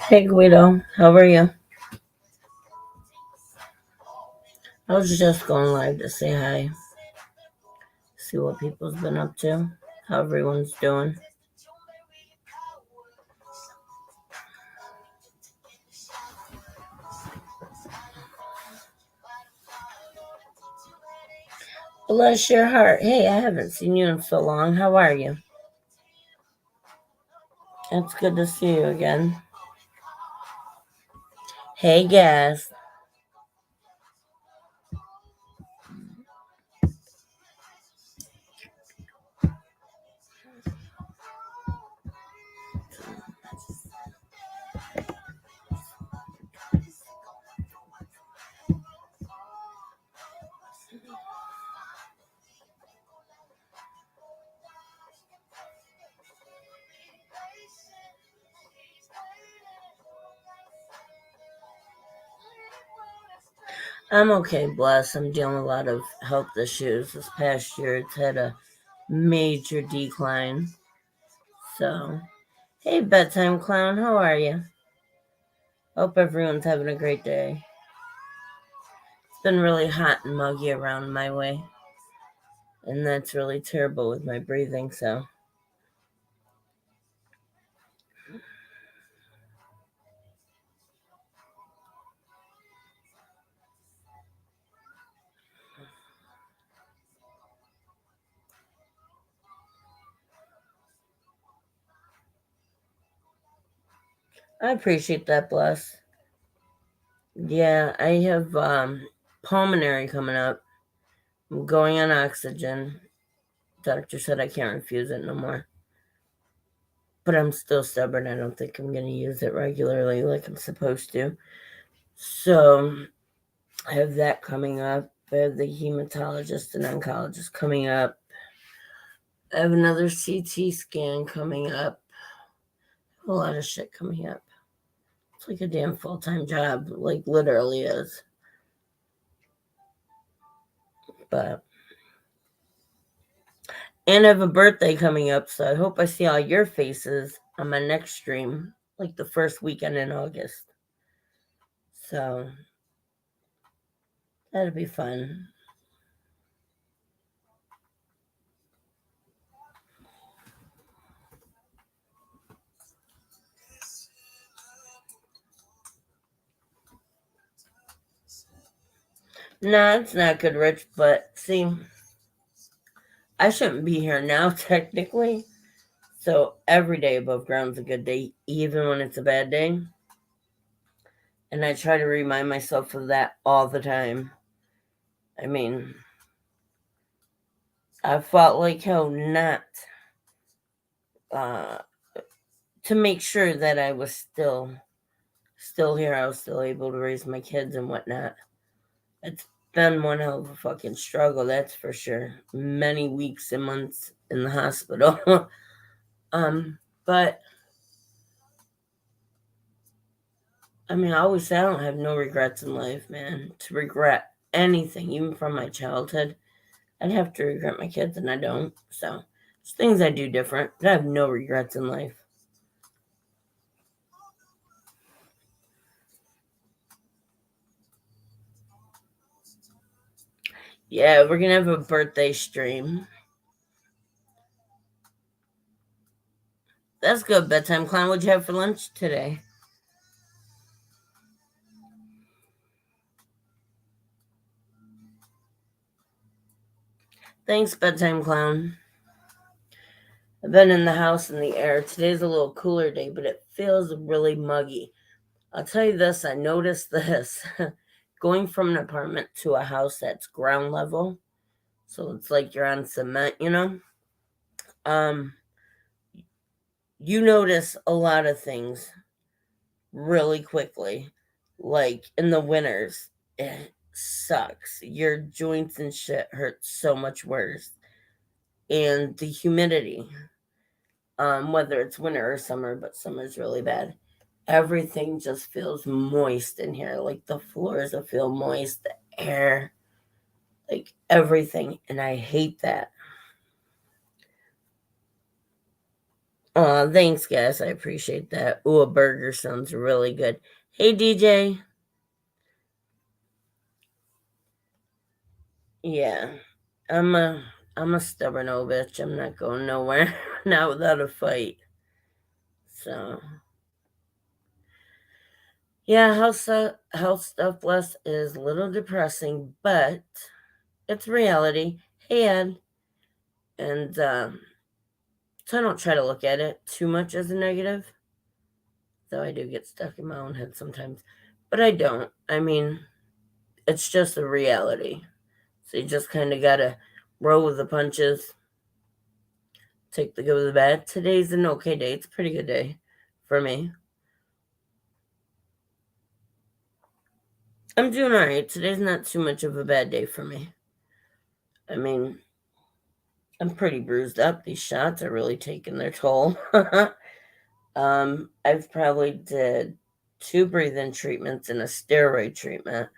Hey Guido, how are you? I was just going live to say hi, see what people's been up to, how everyone's doing. Bless your heart. Hey, I haven't seen you in so long. How are you? It's good to see you again. Hey, Gas. I'm okay, bless. I'm dealing with a lot of health issues. This past year, it's had a major decline. So, hey, bedtime clown, how are you? Hope everyone's having a great day. It's been really hot and muggy around my way, and that's really terrible with my breathing, so. I appreciate that, bless. Yeah, I have pulmonary coming up. I'm going on oxygen. Doctor said I can't refuse it no more. But I'm still stubborn. I don't think I'm going to use it regularly like I'm supposed to. So I have that coming up. I have the hematologist and oncologist coming up. I have another CT scan coming up. A lot of shit coming up. It's like a damn full-time job. Like, literally is. But and I have a birthday coming up, so I hope I see all your faces on my next stream, like the first weekend in August. So that'll be fun. No, it's not good, Rich, but see, I shouldn't be here now, technically. So every day above ground's a good day, even when it's a bad day. And I try to remind myself of that all the time. I mean, I felt like hell not uh, to make sure that I was still here. I was still able to raise my kids and whatnot. It's been one hell of a fucking struggle, that's for sure. Many weeks and months in the hospital. But I mean, I always say I don't have no regrets in life, man. To regret anything, even from my childhood, I'd have to regret my kids, and I don't. So, there's things I do different, but I have no regrets in life. Yeah, we're gonna have a birthday stream. That's good, bedtime clown. What'd you have for lunch today? Thanks, bedtime clown. I've been in the house in the air. Today's a little cooler day, but it feels really muggy. I'll tell you this, I noticed this. Going from an apartment to a house that's ground level, so it's like you're on cement, um, you notice a lot of things really quickly. Like in the winters, it sucks. Your joints and shit hurt so much worse. And the humidity, whether it's winter or summer, but summer's really bad. Everything just feels moist in here. Like the floors will feel moist, the air, like everything. And I hate that. Thanks, guys. I appreciate that. Ooh, a burger sounds really good. Hey, DJ. Yeah, I'm a I'm a stubborn old bitch. I'm not going nowhere. Not without a fight. So yeah, health stuff bless is a little depressing, but it's reality. Hey Ed. And so I don't try to look at it too much as a negative, though I do get stuck in my own head sometimes. But I don't. I mean, it's just a reality. So you just kind of gotta roll with the punches, take the good with the bad. Today's an okay day. It's a pretty good day for me. I'm doing all right. Today's not too much of a bad day for me. I mean, I'm pretty bruised up. These shots are really taking their toll. I've probably did 2 breathing treatments and a steroid treatment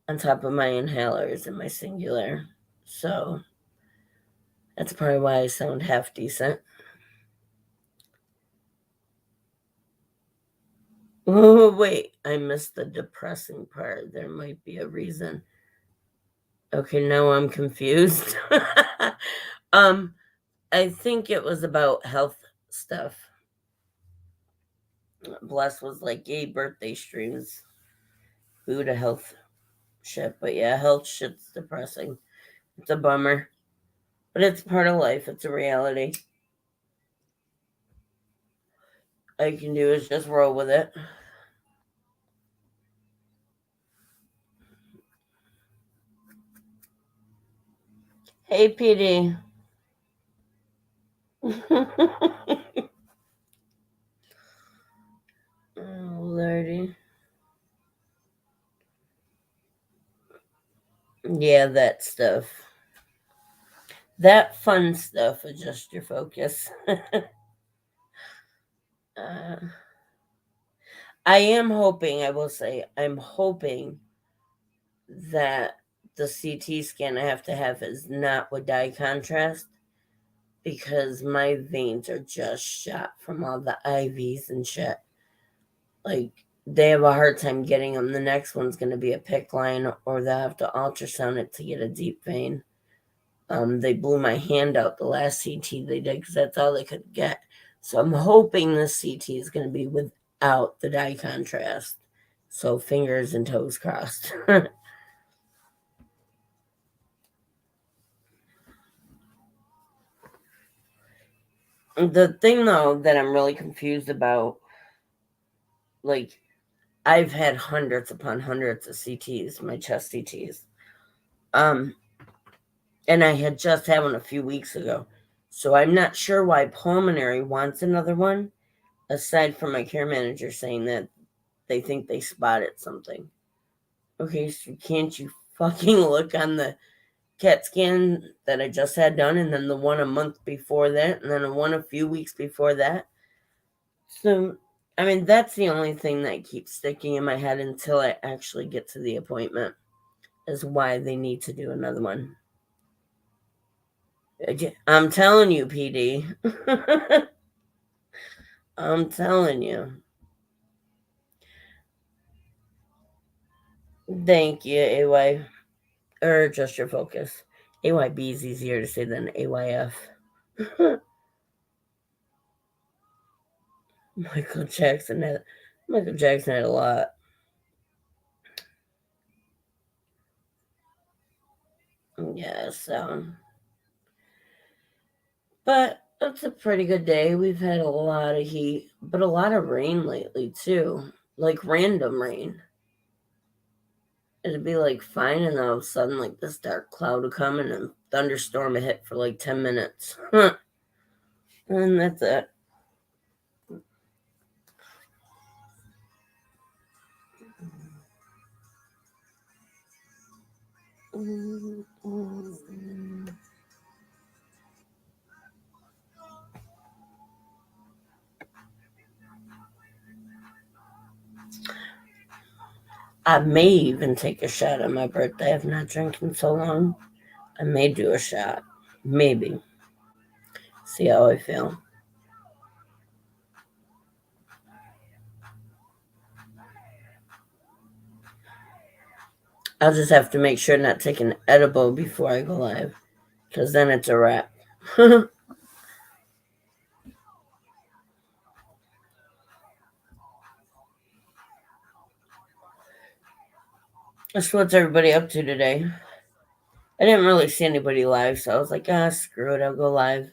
on top of my inhalers and my singular. So that's probably why I sound half decent. Oh, wait, I missed the depressing part. There might be a reason. Okay, now I'm confused. um, I think it was about health stuff. Bless was like, yay, birthday streams, food, a health shit. But yeah, health shit's depressing. It's a bummer. But it's part of life. It's a reality. All you can do is just roll with it. Hey, PD. Oh, Lordy. Yeah, that stuff. That fun stuff. Adjust your focus. uh, I am hoping, I will say, I'm hoping that the CT scan I have to have is not with dye contrast because my veins are just shot from all the IVs and shit. Like, they have a hard time getting them. The next one's going to be a PICC line, or they'll have to ultrasound it to get a deep vein. They blew my hand out the last CT they did because that's all they could get. So I'm hoping this CT is going to be without the dye contrast. So fingers and toes crossed. The thing though that I'm really confused about, like, I've had hundreds upon hundreds of CTs, my chest CTs. Um, and I had just had one a few weeks ago. So I'm not sure why pulmonary wants another one, aside from my care manager saying that they think they spotted something. Okay, so can't you fucking look on the CAT scan that I just had done, and then the one a month before that, and then the one a few weeks before that? So, I mean, that's the only thing that keeps sticking in my head until I actually get to the appointment, is why they need to do another one. I'm telling you, PD. I'm telling you. Thank you, AY. Or just your focus. AYB is easier to say than AYF. Michael Jackson had a lot. Yeah, so. But it's a pretty good day. We've had a lot of heat, but a lot of rain lately too. Like random rain. It'd be like fine, and all of a sudden, like this dark cloud would come and a thunderstorm would hit for like 10 minutes. And that's it. I may even take a shot on my birthday. I've not drank in so long. I may do a shot. Maybe. See how I feel. I'll just have to make sure not to take an edible before I go live, because then it's a wrap. So what's everybody up to today? I didn't really see anybody live, so I was like, screw it, I'll go live.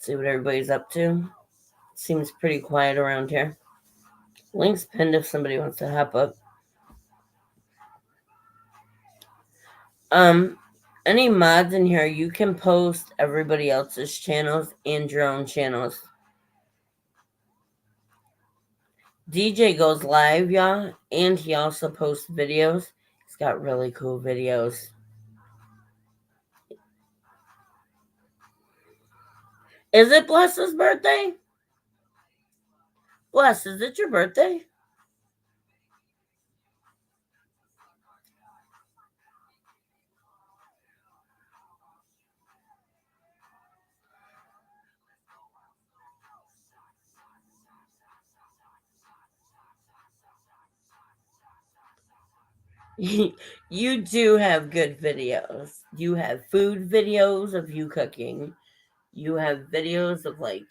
See what everybody's up to. Seems pretty quiet around here. Link's pinned if somebody wants to hop up. Any mods in here, you can post everybody else's channels and your own channels. DJ goes live, y'all, and he also posts videos. He's got really cool videos. Is it Bless's birthday? Bless, is it your birthday? You do have good videos. You have food videos of you cooking. You have videos of like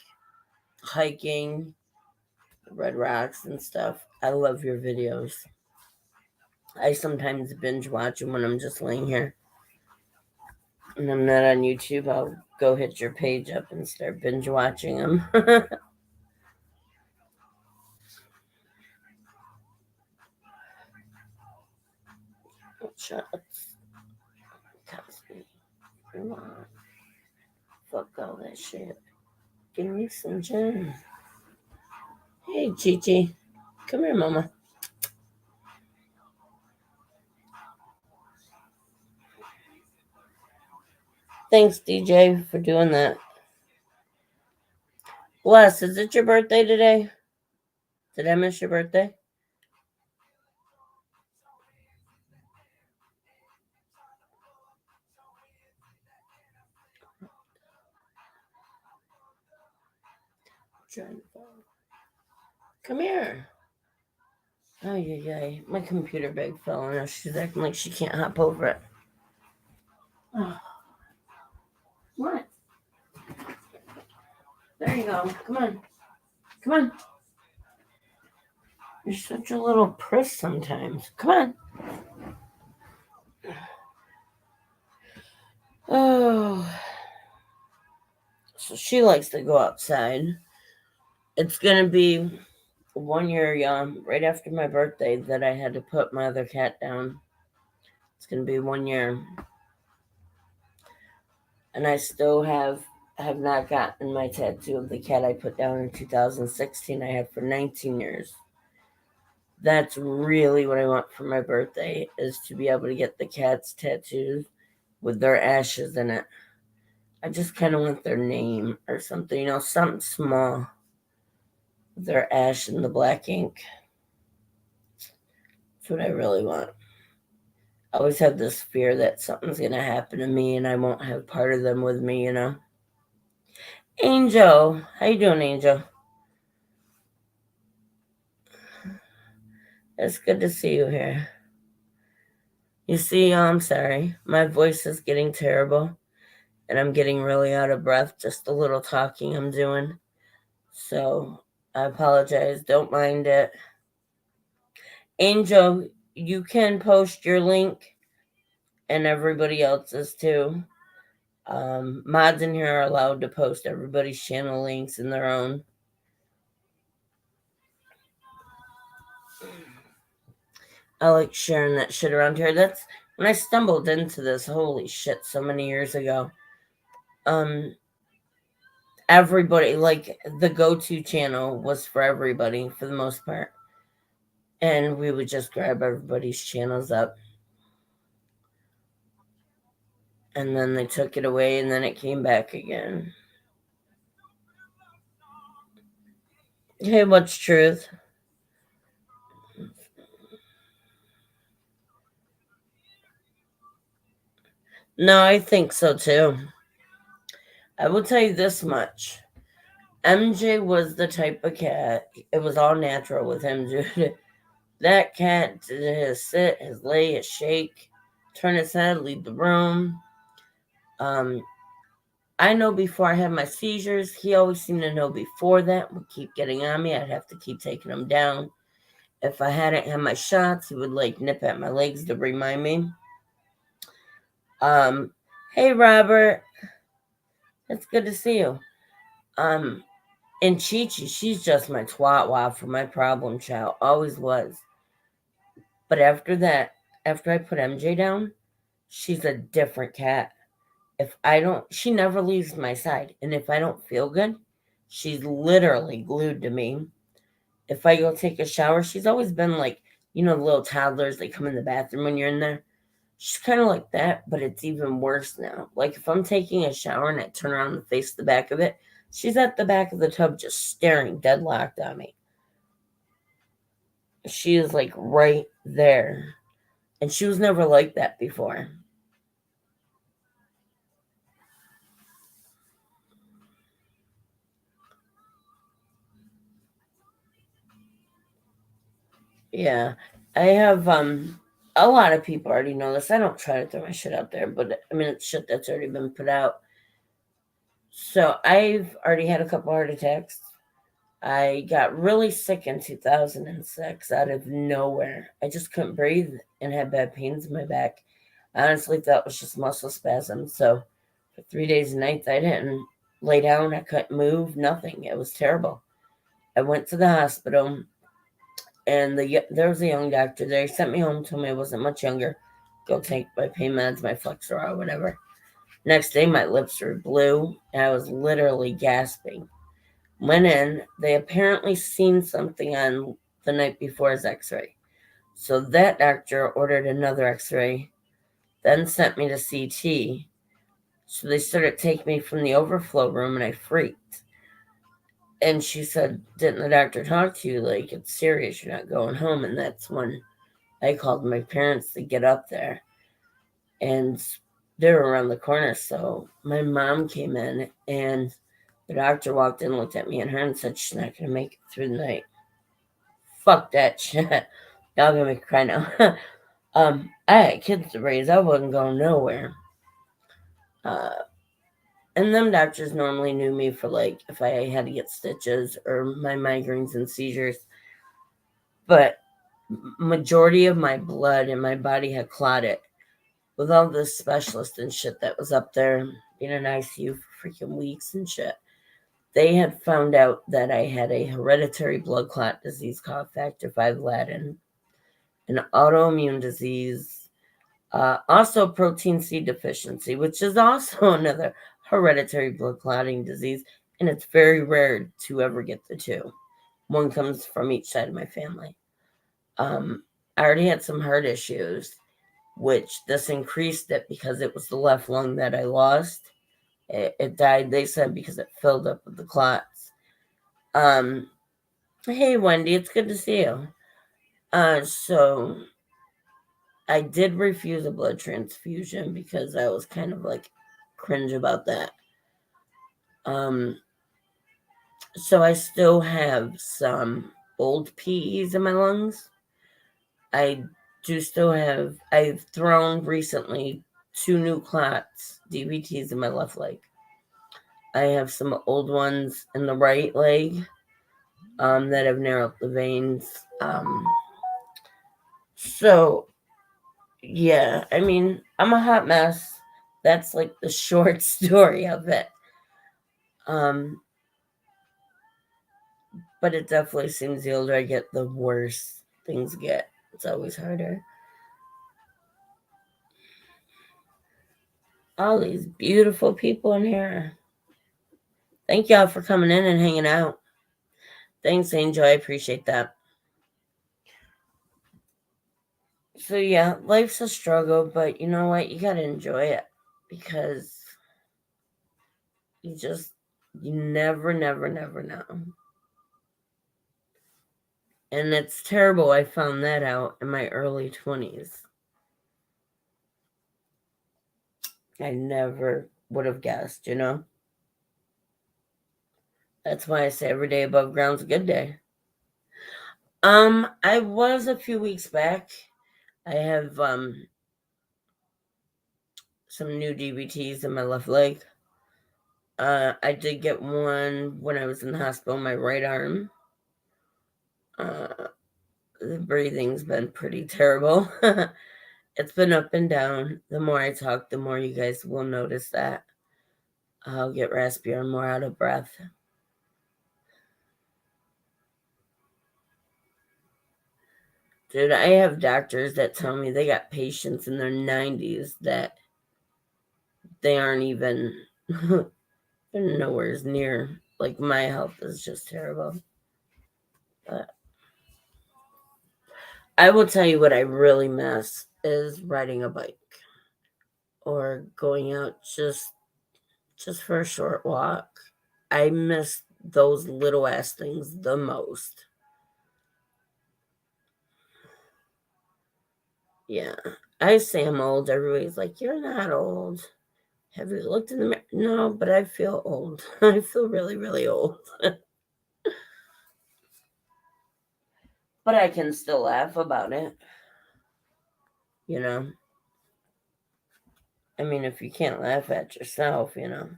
hiking, Red Rocks and stuff. I love your videos. I sometimes binge watch them when I'm just laying here and I'm not on YouTube. I'll go hit your page up and start binge watching them. Shots. Cosby. Come on. Fuck all that shit. Give me some gin. Hey, Chi. Come here, mama. Thanks, DJ, for doing that. Bless, is it your birthday today? Did I miss your birthday? Come here. Oh, yeah. My computer bag fell on her. She's acting like she can't hop over it. Oh. What? There you go. Come on. Come on. You're such a little priss sometimes. Come on. Oh. So she likes to go outside. It's going to be 1 year, right after my birthday that I had to put my other cat down. It's going to be 1 year. And I still have not gotten my tattoo of the cat I put down in 2016. I had for 19 years. That's really what I want for my birthday, is to be able to get the cats tattoos with their ashes in it. I just kind of want their name or something, something small. Their ash and the black ink. That's what I really want. I always have this fear that something's going to happen to me and I won't have part of them with me, Angel. How you doing, Angel? It's good to see you here. You see, I'm sorry. My voice is getting terrible and I'm getting really out of breath, just a little talking I'm doing. So I apologize. Don't mind it. Angel, you can post your link and everybody else's too. Mods in here are allowed to post everybody's channel links in their own. I like sharing that shit around here. That's when I stumbled into this. Holy shit, so many years ago. Everybody, like, the go-to channel was for everybody for the most part. And we would just grab everybody's channels up. And then they took it away and then it came back again. Hey, what's truth? No, I think so too. I will tell you this much. MJ was the type of cat, it was all natural with him, dude. That cat did his sit, his lay, his shake, turn his head, leave the room. I know before I had my seizures, he always seemed to know before that, would keep getting on me. I'd have to keep taking him down. If I hadn't had my shots, he would like nip at my legs to remind me. Hey Robert, it's good to see you. And Chi Chi, she's just my twat for my problem child, always was. But after that, after I put MJ down, she's a different cat. If I don't, she never leaves my side. And if I don't feel good, she's literally glued to me. If I go take a shower, she's always been like, you know, the little toddlers, they come in the bathroom when you're in there. She's kind of like that, but it's even worse now. Like if I'm taking a shower and I turn around and face the back of it, she's at the back of the tub just staring deadlocked at me. She is like right there. And she was never like that before. Yeah. I have a lot of people already know this. I don't try to throw my shit out there, but I mean it's shit that's already been put out. So I've already had a couple heart attacks. I got really sick in 2006 out of nowhere. I just couldn't breathe and had bad pains in my back. I honestly thought it was just muscle spasms. So for 3 days and nights, I didn't lay down. I couldn't move, nothing. It was terrible. I went to the hospital and there was a young doctor there. He sent me home, told me I wasn't much younger. Go take my pain meds, my Flexeril, whatever. Next day, my lips were blue and I was literally gasping. Went in, they apparently seen something on the night before his x-ray. So that doctor ordered another x-ray, then sent me to CT. So they started taking me from the overflow room and I freaked. And she said, didn't the doctor talk to you? Like, it's serious, you're not going home. And that's when I called my parents to get up there. And they were around the corner. So my mom came in and the doctor walked in, looked at me and her, and said she's not going to make it through the night. Fuck that shit. Y'all gonna make me cry now. I had kids to raise. I wasn't going nowhere. And them doctors normally knew me for like if I had to get stitches or my migraines and seizures. But majority of my blood in my body had clotted. With all this specialist and shit that was up there being in ICU for freaking weeks and shit, they had found out that I had a hereditary blood clot disease called factor V Leiden, an autoimmune disease, also protein C deficiency, which is also another hereditary blood clotting disease, and it's very rare to ever get the two. One comes from each side of my family. I already had some heart issues, which this increased it because it was the left lung that I lost. It died, they said, because it filled up with the clots. Hey, Wendy, it's good to see you. So I did refuse a blood transfusion because I was kind of like cringe about that. So I still have some old PEs in my lungs. I do still have, I've thrown recently 2 new clots, DVTs in my left leg. I have some old ones in the right leg. that have narrowed the veins. So yeah, I mean, I'm a hot mess. That's like the short story of it. But it definitely seems the older I get, the worse things get. It's always harder. All these beautiful people in here. Thank y'all for coming in and hanging out. Thanks, Angel. I appreciate that. So yeah, life's a struggle, but you know what? You gotta enjoy it because you never know. And it's terrible. I found that out in my early 20s. I never would have guessed, you know? That's why I say every day above ground's a good day. I was a few weeks back. I have some new DVTs in my left leg. I did get one when I was in the hospital in my right arm. The breathing's been pretty terrible. It's been up and down. The more I talk, the more you guys will notice that. I'll get raspy or more out of breath. Dude, I have doctors that tell me they got patients in their 90s that they aren't even, they're nowhere near. Like, my health is just terrible. But I will tell you what I really miss is riding a bike or going out just for a short walk. I miss those little ass things the most. Yeah. I say I'm old. Everybody's like, you're not old. Have you looked in the mirror? No, but I feel old. I feel really, really old. But I can still laugh about it. You know? I mean, if you can't laugh at yourself, you know.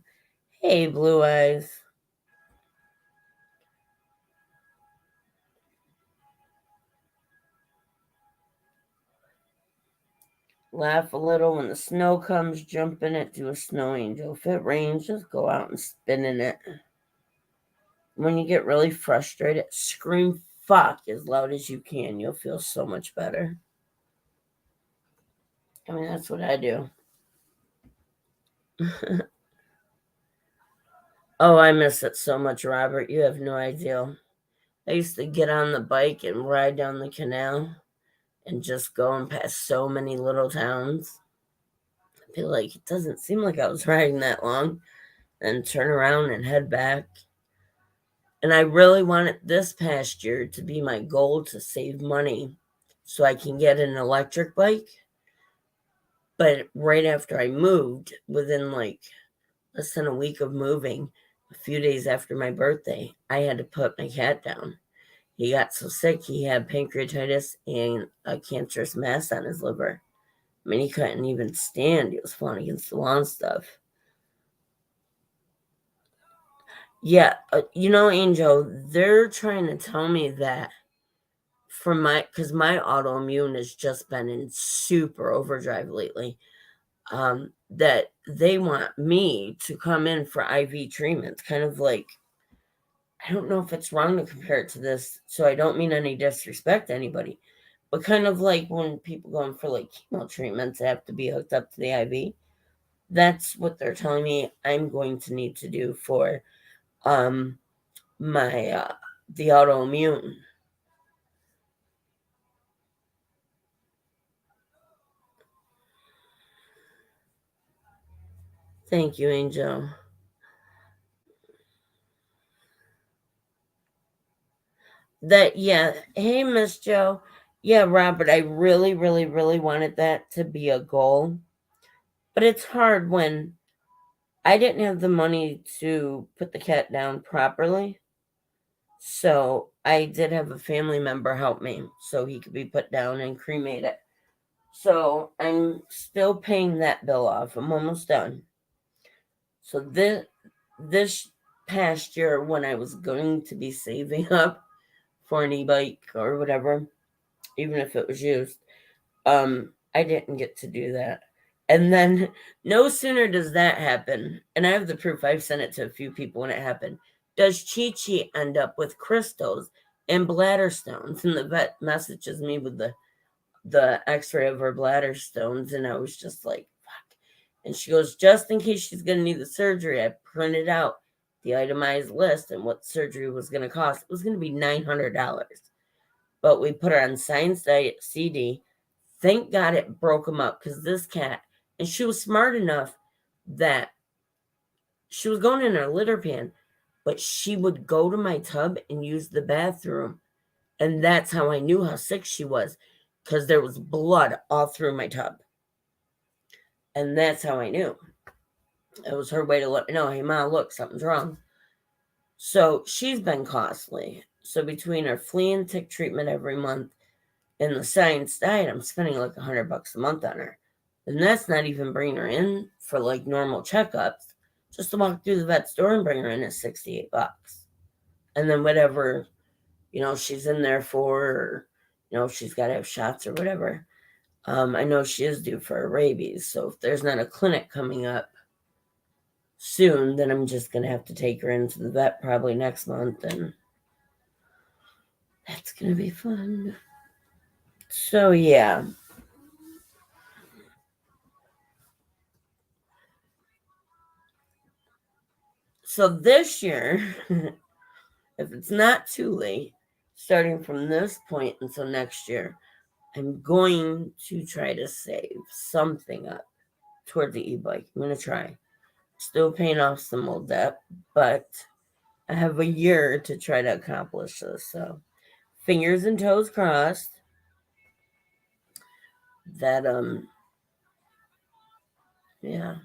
Hey, Blue Eyes. Laugh a little when the snow comes, jump in it, do a snow angel. If it rains, just go out and spin in it. When you get really frustrated, scream fuck as loud as you can. You'll feel so much better. I mean, that's what I do. Oh, I miss it so much, Robert. You have no idea. I used to get on the bike and ride down the canal and just go and pass so many little towns. I feel like it doesn't seem like I was riding that long, and turn around and head back. And I really wanted this past year to be my goal to save money so I can get an electric bike. But right after I moved, within like less than a week of moving, a few days after my birthday, I had to put my cat down. He got so sick, he had pancreatitis and a cancerous mass on his liver. I mean, he couldn't even stand. He was falling against the wall and stuff. Yeah, you know, Angel, they're trying to tell me that because my autoimmune has just been in super overdrive lately, that they want me to come in for IV treatments, kind of like, I don't know if it's wrong to compare it to this, so I don't mean any disrespect to anybody, but kind of like when people go in for like chemo treatments, they have to be hooked up to the IV. That's what they're telling me I'm going to need to do for my the autoimmune. Thank you, Angel. That yeah. Hey, Miss Joe. Yeah, Robert, I really, really, really wanted that to be a goal. But it's hard when I didn't have the money to put the cat down properly. So I did have a family member help me so he could be put down and cremated. So I'm still paying that bill off. I'm almost done. So this past year when I was going to be saving up for an e-bike or whatever, even if it was used. I didn't get to do that. And then no sooner does that happen, and I have the proof, I've sent it to a few people when it happened, does Chi Chi end up with crystals and bladder stones. And the vet messages me with the x-ray of her bladder stones, and I was just like, fuck. And she goes, just in case she's going to need the surgery, I printed out the itemized list and what surgery was going to cost. It was going to be $900. But we put her on Science Diet CD. Thank God it broke them up, because this cat, and she was smart enough that she was going in her litter pan, but she would go to my tub and use the bathroom. And that's how I knew how sick she was, because there was blood all through my tub. And that's how I knew. It was her way to let me know, hey, Ma, look, something's wrong. So she's been costly. So between her flea and tick treatment every month and the Science Diet, I'm spending like $100 a month on her. And that's not even bringing her in for like normal checkups. Just to walk through the vet store and bring her in is $68. And then whatever, she's in there for, or, she's got to have shots or whatever. I know she is due for rabies. So if there's not a clinic coming up soon, then I'm just going to have to take her into the vet probably next month. And that's going to be fun. So, yeah. So this year, if it's not too late, starting from this point until next year, I'm going to try to save something up toward the e-bike. I'm going to try. Still paying off some old debt, but I have a year to try to accomplish this. So fingers and toes crossed that, yeah.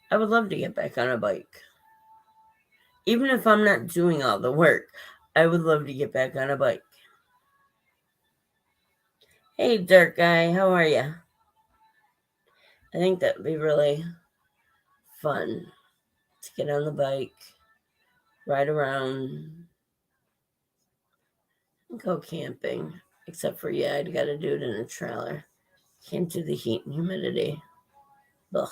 I would love to get back on a bike. Even if I'm not doing all the work, I would love to get back on a bike. Hey, Dirt Guy, how are you? I think that would be really fun to get on the bike, ride around, and go camping. Except for, I'd got to do it in a trailer. Can't do the heat and humidity. Ugh.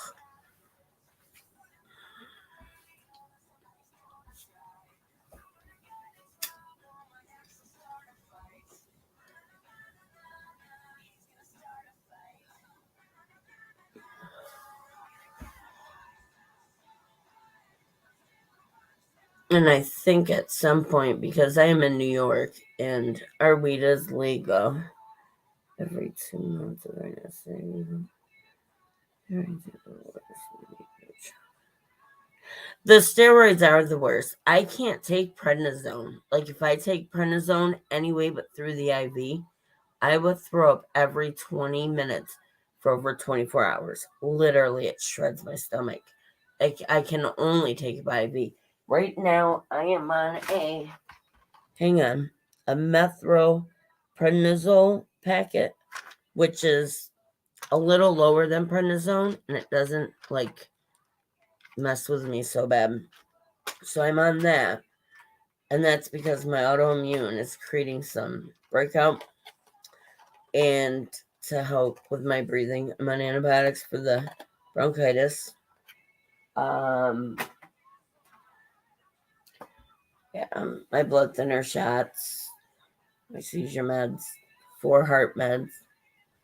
And I think at some point, because I am in New York and our weed is legal every 2 months of the steroids are the worst. I can't take prednisone. Like if I take prednisone anyway, but through the IV, I would throw up every 20 minutes for over 24 hours. Literally, it shreds my stomach. I can only take it by IV. Right now, I am on a methylprednisolone packet, which is a little lower than prednisone, and it doesn't mess with me so bad. So I'm on that, and that's because my autoimmune is creating some breakout, and to help with my breathing, I'm on antibiotics for the bronchitis. My blood thinner shots, my seizure meds, 4 heart meds,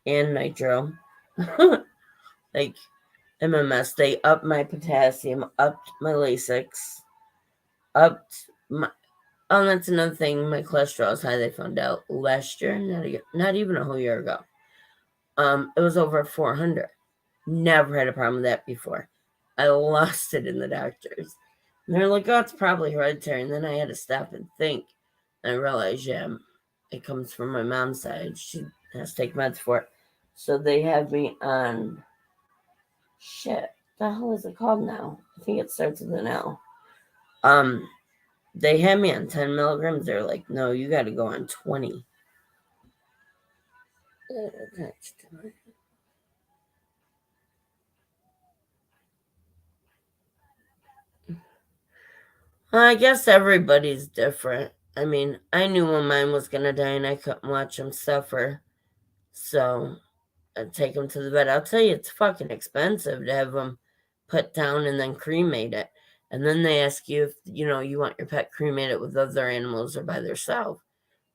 and nitro. MMS, they upped my potassium, upped my Lasix, upped my. Oh, that's another thing. My cholesterol is high. They found out last year, not even a whole year ago. It was over 400. Never had a problem with that before. I lost it in the doctors. And they're like, oh, it's probably hereditary. And then I had to stop and think. And I realized, it comes from my mom's side. She has to take meds for it. So they have me on, shit, the hell is it called now? I think it starts with an L. They had me on 10 milligrams. They're like, no, you got to go on 20. I guess everybody's different. I mean, I knew when mine was gonna die and I couldn't watch him suffer. So I'd take him to the vet. I'll tell you, it's fucking expensive to have them put down and then cremate it. And then they ask you if, you want your pet cremated with other animals or by themselves.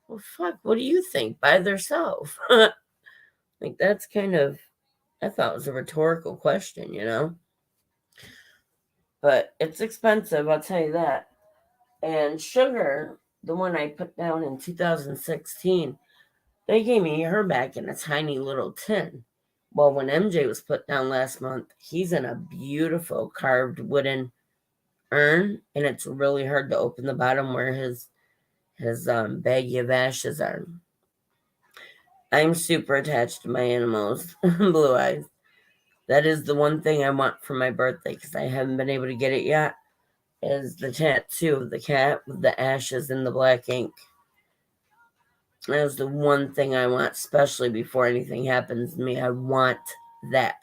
Well, fuck, what do you think? By themselves? Like, that's kind of, I thought it was a rhetorical question. But it's expensive, I'll tell you that. And Sugar, the one I put down in 2016, they gave me her back in a tiny little tin. Well, when MJ was put down last month, he's in a beautiful carved wooden urn, and it's really hard to open the bottom where his baggie of ashes are. I'm super attached to my animals, Blue Eyes. That is the one thing I want for my birthday because I haven't been able to get it yet. Is the tattoo of the cat with the ashes and the black ink. That was the one thing I want, especially before anything happens to me. I want that.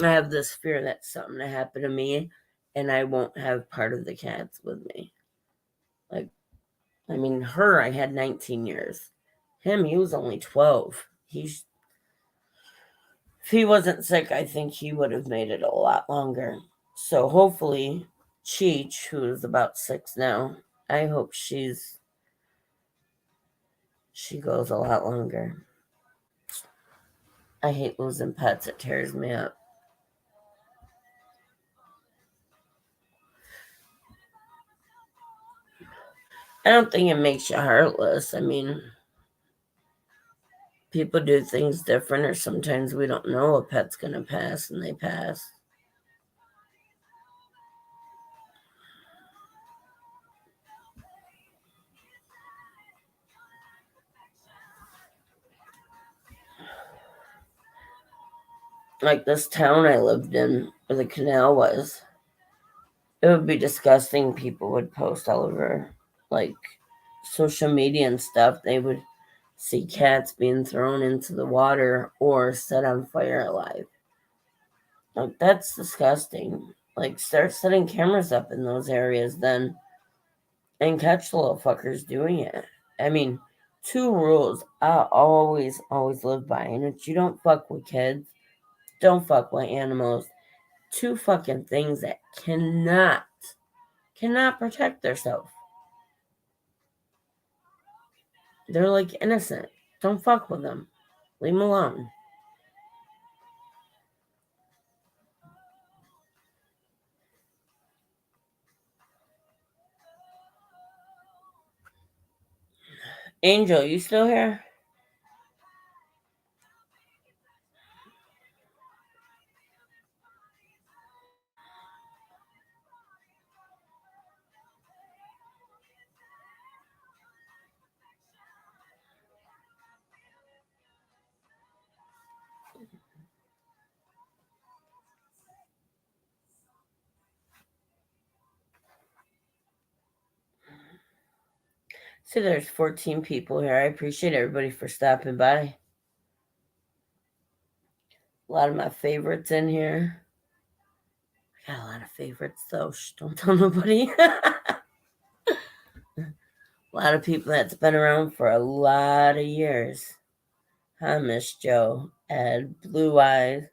I have this fear that something to happen to me and I won't have part of the cats with me. Like, I mean, her, I had 19 years. Him, he was only 12. If he wasn't sick, I think he would have made it a lot longer. So hopefully, Cheech, who is about 6 now, I hope she goes a lot longer. I hate losing pets. It tears me up. I don't think it makes you heartless. I mean, people do things different, or sometimes we don't know a pet's going to pass and they pass. Like this town I lived in, where the canal was, it would be disgusting. People would post all over, like, social media and stuff. They would see cats being thrown into the water or set on fire alive. Like, that's disgusting. Like, start setting cameras up in those areas then and catch the little fuckers doing it. I mean, two rules I always, always live by, and it's you don't fuck with kids, don't fuck with animals. Two fucking things that cannot protect themselves. They're like innocent. Don't fuck with them. Leave them alone. Angel, you still here? See, there's 14 people here. I appreciate everybody for stopping by. A lot of my favorites in here. I got a lot of favorites, though. Shh, don't tell nobody. A lot of people that's been around for a lot of years. Hi, Miss Joe. Ed, Blue Eyes,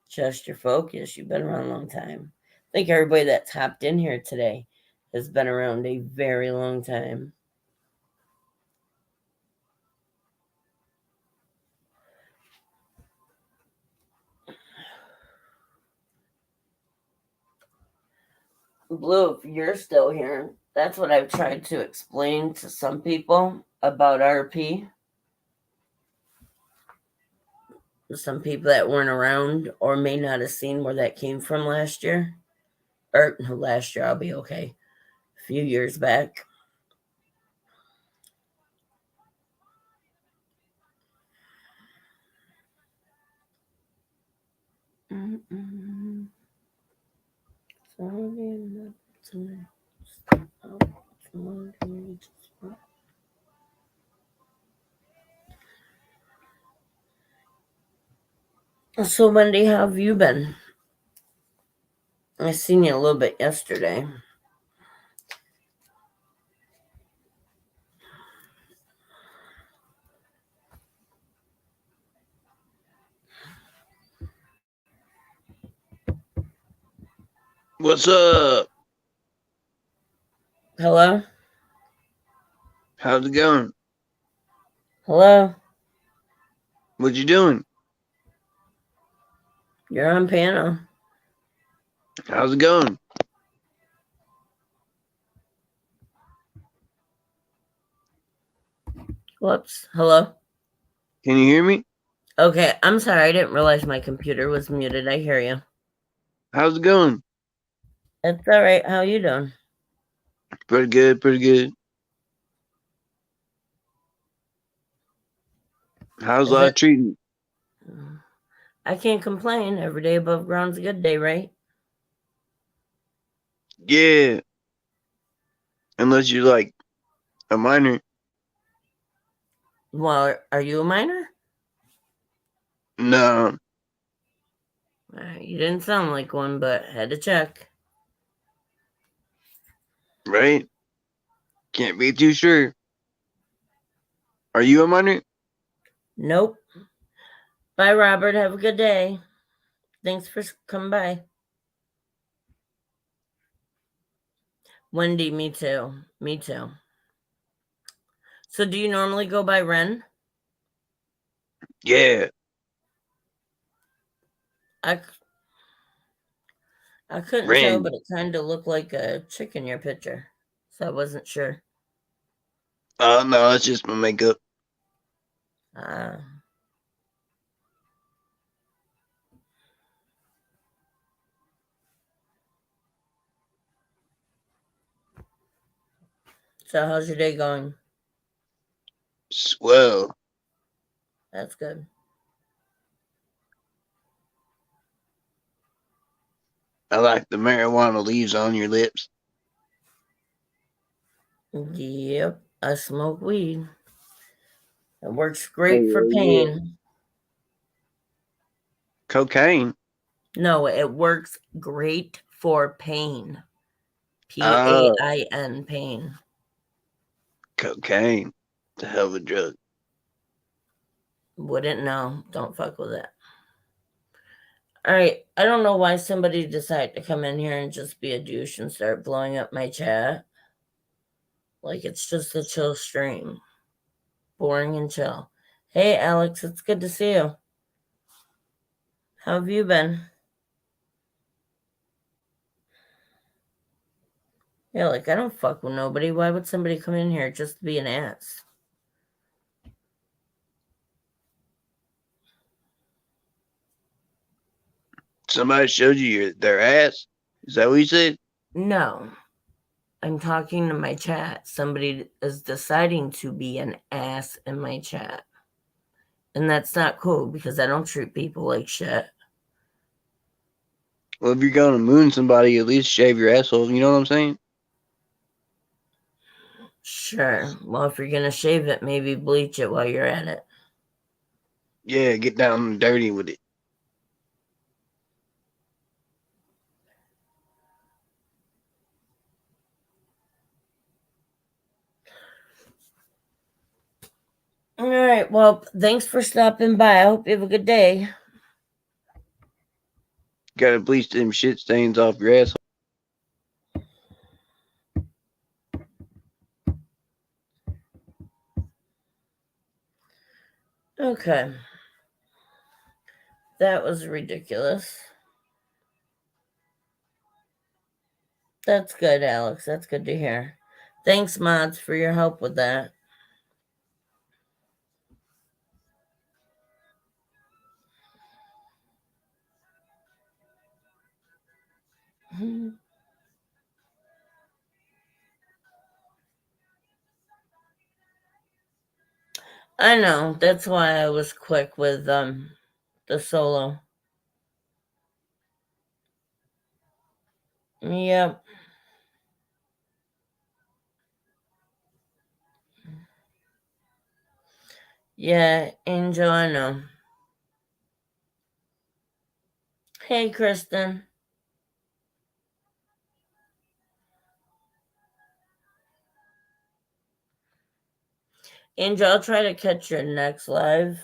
Just Your Focus. You've been around a long time. I think everybody that's hopped in here today has been around a very long time. Blue, if you're still here, that's what I've tried to explain to some people about RP. Some people that weren't around or may not have seen where that came from last year. Or no, last year, I'll be okay. A few years back. Mm-mm. So, Wendy, how have you been? I seen you a little bit yesterday. What's up? Hello? How's it going? Hello? What you doing? You're on panel. How's it going? Whoops. Hello? Can you hear me? Okay, I'm sorry. I didn't realize my computer was muted. I hear you. How's it going? It's all right. How you doing? Pretty good, pretty good. How's Is it? life treating I can't complain. Every day above ground's a good day, right? you? Yeah, unless you're like a minor. Well, are you a minor? No, You didn't sound like one, but had to check. right? Can't be too sure. Are you a minor? Nope. Bye, Robert. Have a good day. Thanks for coming by. Wendy, me too. Me too. So, do you normally go by Ren? Yeah. I, I couldn't tell, Ren. but it kind of looked like a chick in your picture. So I wasn't sure. Oh no, that's just my makeup. Uh, so, how's your day going? Swell. That's good. I like the marijuana leaves on your lips. Yep, I smoke weed. It works Oh great for yeah. pain. Cocaine. No, it works great for pain. Ah, PAIN, pain. cocaine. It's a hell of a drug. Wouldn't know. Don't fuck with it. All right. I don't know why somebody decided to come in here and just be a douche and start blowing up my chat. Like it's just a chill stream. Boring and chill. Hey, Alex, it's good to see you. How have you been? Yeah, like I don't fuck with nobody. Why would somebody come in here just to be an ass? Somebody showed you their ass. Is that what you said? No, I'm talking to my chat. Somebody is deciding to be an ass in my chat. And that's not cool because I don't treat people like shit. Well, if you're gonna moon somebody, at least shave your asshole. You know what I'm saying? Sure. Well, if you're going to shave it, maybe bleach it while you're at it. Yeah, get down and dirty with it. All right. Well, thanks for stopping by. I hope you have a good day. Gotta bleach them shit stains off your asshole. Okay. That was ridiculous. That's good, Alex. That's good to hear. Thanks, mods, for your help with that. I know. That's why I was quick with the solo. Yep. Yeah, Angel, I know. Hey, Kristen. Angel, I'll try to catch your next live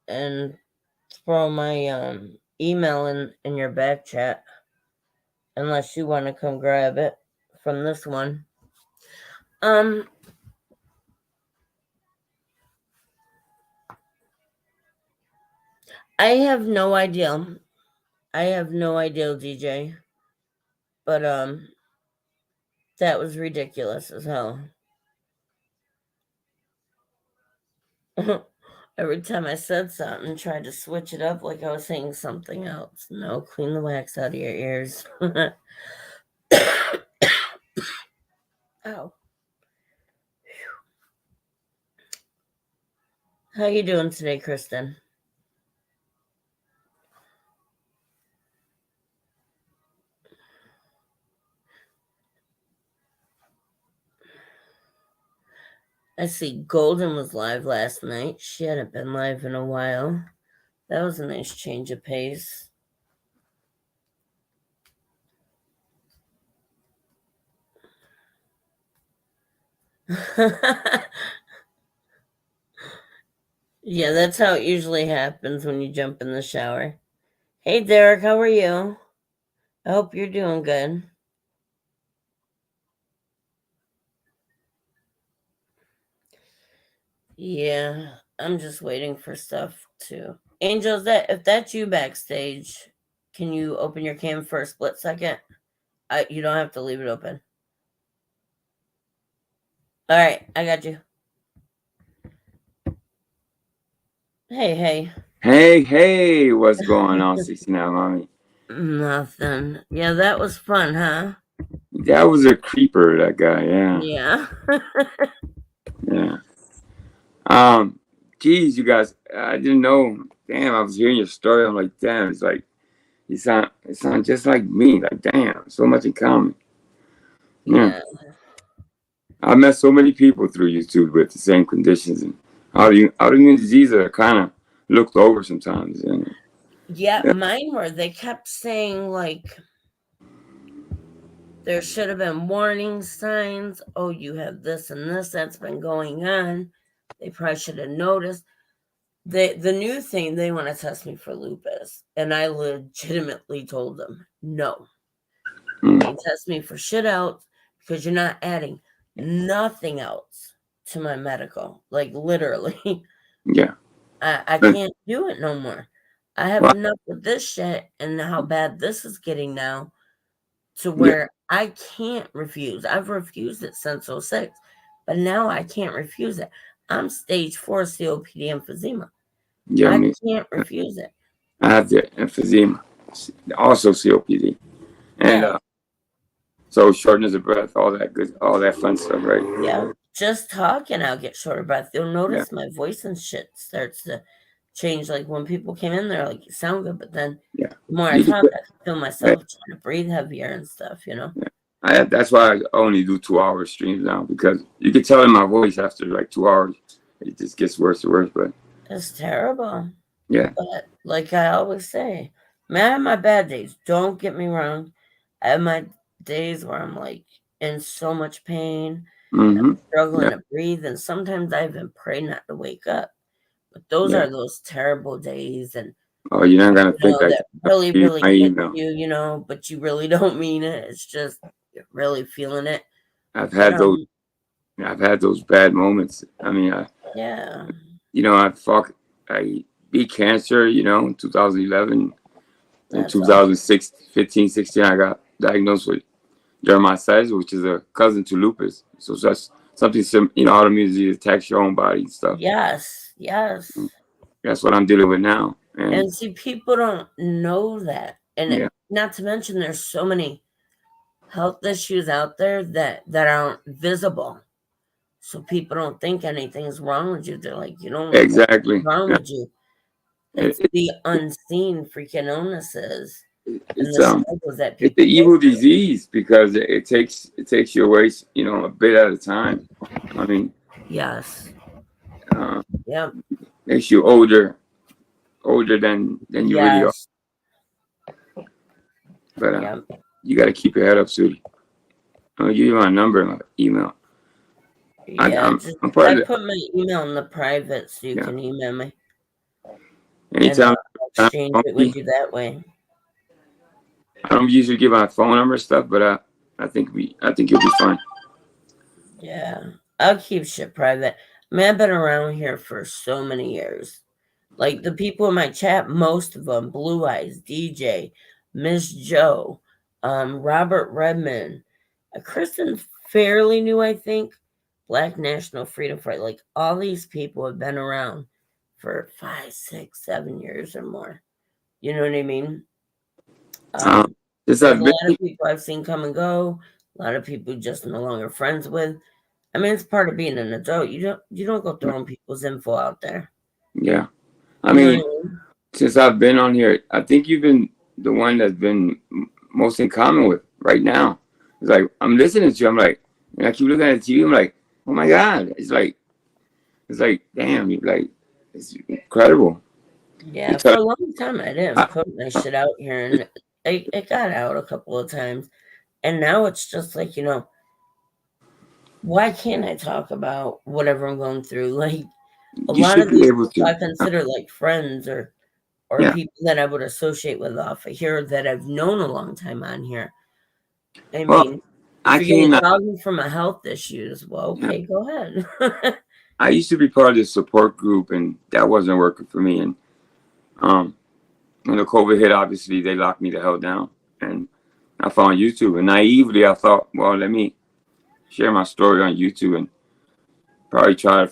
and throw my email in your back chat. unless you want to come grab it from this one. I have no idea. DJ. But that was ridiculous as hell. Every time I said something, tried to switch it up like I was saying something else. No, clean the wax out of your ears. Ow. How you doing today, Kristen? I see Golden was live last night. She hadn't been live in a while. That was a nice change of pace. Yeah, that's how it usually happens when you jump in the shower. Hey, Derek, how are you? I hope you're doing good. Yeah, I'm just waiting for stuff to. Angel, if that's you backstage, can you open your cam for a split second? You don't have to leave it open. All right, I got you. Hey. Hey, what's going on, 69 Mommy? Nothing. Yeah, that was fun, huh? That was a creeper, that guy, yeah. Yeah. Yeah. Geez, you guys, I didn't know. Damn, I was hearing your story. I'm like, damn, it's like, it sound just like me. Like, damn, so much in common. Yeah. I met so many people through YouTube with the same conditions, and autoimmune diseases are kind of looked over sometimes. And, yeah, mine were. They kept saying, like, there should have been warning signs. Oh, you have this and this that's been going on. They probably should have noticed. The new thing, they want to test me for lupus. And I legitimately told them, no. You can test me for shit else because you're not adding nothing else to my medical. Like, literally. Yeah. I can't do it no more. I have enough with this shit and how bad this is getting now to where I can't refuse. I've refused it since 06, but now I can't refuse it. I'm stage 4 COPD emphysema. Yeah, I can't refuse it. I have the emphysema, also COPD, and so shortness of breath, all that fun stuff, right? Yeah, just talking, I'll get short of breath. You'll notice my voice and shit starts to change. Like when people came in there, like you sound good, but then the more I talk, I feel myself trying to breathe heavier and stuff. That's why I only do 2-hour streams now, because you can tell in my voice after like 2 hours, it just gets worse and worse. But it's terrible. Yeah. But like I always say, man, I have my bad days. Don't get me wrong. I have my days where I'm like in so much pain, I'm struggling to breathe, and sometimes I even pray not to wake up. But those are those terrible days, and you're not gonna think that really hit you, but you really don't mean it. It's just you're really feeling it. I've had those bad moments. I mean, I beat cancer, in 2011. In 2015, 16, I got diagnosed with dermatomyositis, which is a cousin to lupus. So that's something autoimmune disease attacks your own body and stuff. Yes. That's what I'm dealing with now. And see, people don't know that. And not to mention, there's so many health issues out there that aren't visible. So people don't think anything's wrong with you. They're like, exactly what's wrong with you. It's the unseen freaking illnesses. It's the evil disease, because it takes you away, a bit at a time. I mean, makes you older than you really are. But you got to keep your head up, Sudi. I'll give you my number and my email. I put my email in the private so you can email me. Anytime. I'll exchange it with you that way. I don't usually give my phone number and stuff, but I think you'll be fine. Yeah, I'll keep shit private. I mean, I've been around here for so many years. Like the people in my chat, most of them, Blue Eyes, DJ, Miss Joe, Robert Redmond, Kristen fairly new, I think. Black National Freedom Fight. Like all these people have been around for 5, 6, 7 years or more. You know what I mean? Since There's I've a been, lot of people I've seen come and go. A lot of people just no longer friends with. I mean, it's part of being an adult. You don't go throwing people's info out there. yeah. I You know mean, what I mean? since I've been on here, I think you've been the one that's been most in common with right now. It's like I'm listening to you. I'm like, and I keep looking at you. I'm like, oh my god. It's like, damn. You like, it's incredible. Yeah, for a long time I didn't put my shit out here, and it got out a couple of times, and now it's just like, why can't I talk about whatever I'm going through? Like a You lot should of be these able people I to. consider like friends or Yeah. people that I would associate with off of here that I've known a long time on here. I Well, mean, I if you're came gonna out. dog me for my health issues, well, okay, go ahead. I used to be part of this support group, and that wasn't working for me. And when the COVID hit, obviously they locked me the hell down, and I found YouTube. And naively, I thought, well, let me share my story on YouTube and probably try to,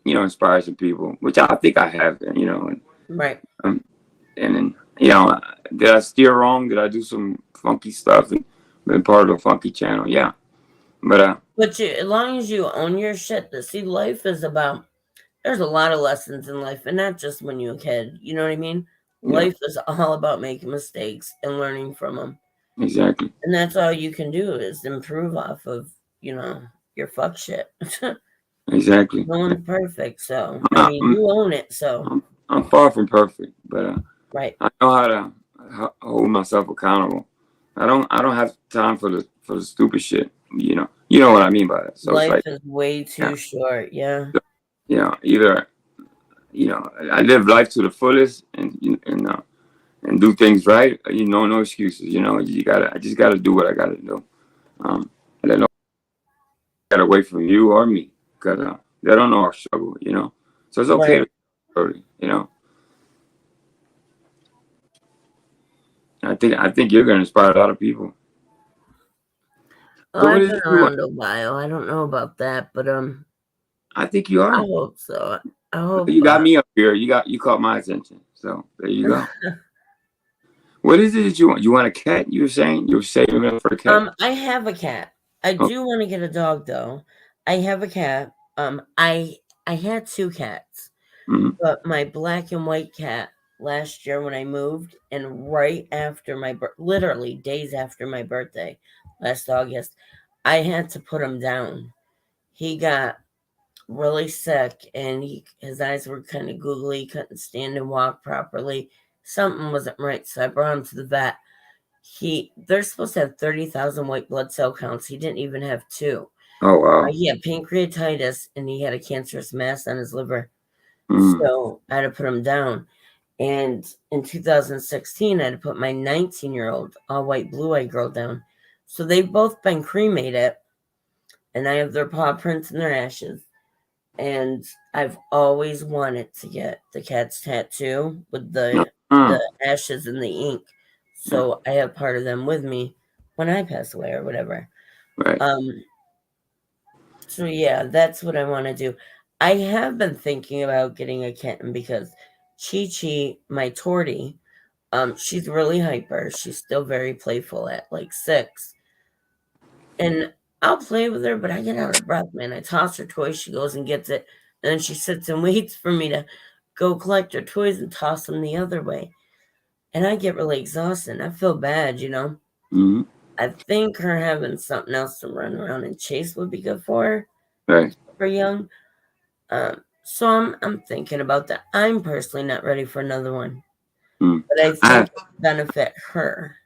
inspire some people, which I think I have. And Right. and then did I steer wrong? Did I do some funky stuff and been part of a funky channel? Yeah, but As long as you own your shit, life is about. There's a lot of lessons in life, and not just when you're a kid. You know what I mean? yeah, Life is all about making mistakes and learning from them, exactly. and that's all you can do is improve off of your fuck shit. Exactly. No one's perfect, so I I'm, mean you own it. So I'm far from perfect, but right, I know how to hold myself accountable. I don't have time for the stupid shit. You know what I mean by that. So it's life like, is way too short. Yeah, either I live life to the fullest and do things right. No excuses. I just gotta do what I gotta do. And I know I gotta wait from you or me because they don't know our struggle. So it's okay right. to. I think you're gonna inspire a lot of people. Oh, So what I've is been it you want? around a while. I don't know about that, but I think you I are. hope so. I hope. You got me up here. You caught my attention. So there you go. What is it that you want? You want a cat? You were saving up for a cat. I have a cat. I Oh, do want to get a dog though. I have a cat. I had 2 cats, mhm. but my black and white cat last year when I moved, and right after literally days after my birthday, last August, I had to put him down. He got really sick, and his eyes were kind of googly, couldn't stand and walk properly. Something wasn't right, so I brought him to the vet. They're supposed to have 30,000 white blood cell counts. He didn't even have 2. Oh wow. He had pancreatitis and he had a cancerous mass on his liver. Mm. So I had to put him down. And in 2016, I had to put my 19-year-old all white blue eyed girl down. So they've both been cremated, and I have their paw prints and their ashes. And I've always wanted to get the cat's tattoo with the ashes and the ink. So I have part of them with me when I pass away or whatever. Right. So yeah, that's what I want to do. I have been thinking about getting a kitten because Chi Chi, my tortie, she's really hyper. She's still very playful at like 6. And I'll play with her, but I get out of breath, man. I toss her toys, she goes and gets it, and then she sits and waits for me to go collect her toys and toss them the other way. And I get really exhausted. I feel bad, Mm-hmm. I think her having something else to run around and chase would be good for her. Right. For young. So I'm thinking about that. I'm personally not ready for another one. But I think it would benefit her.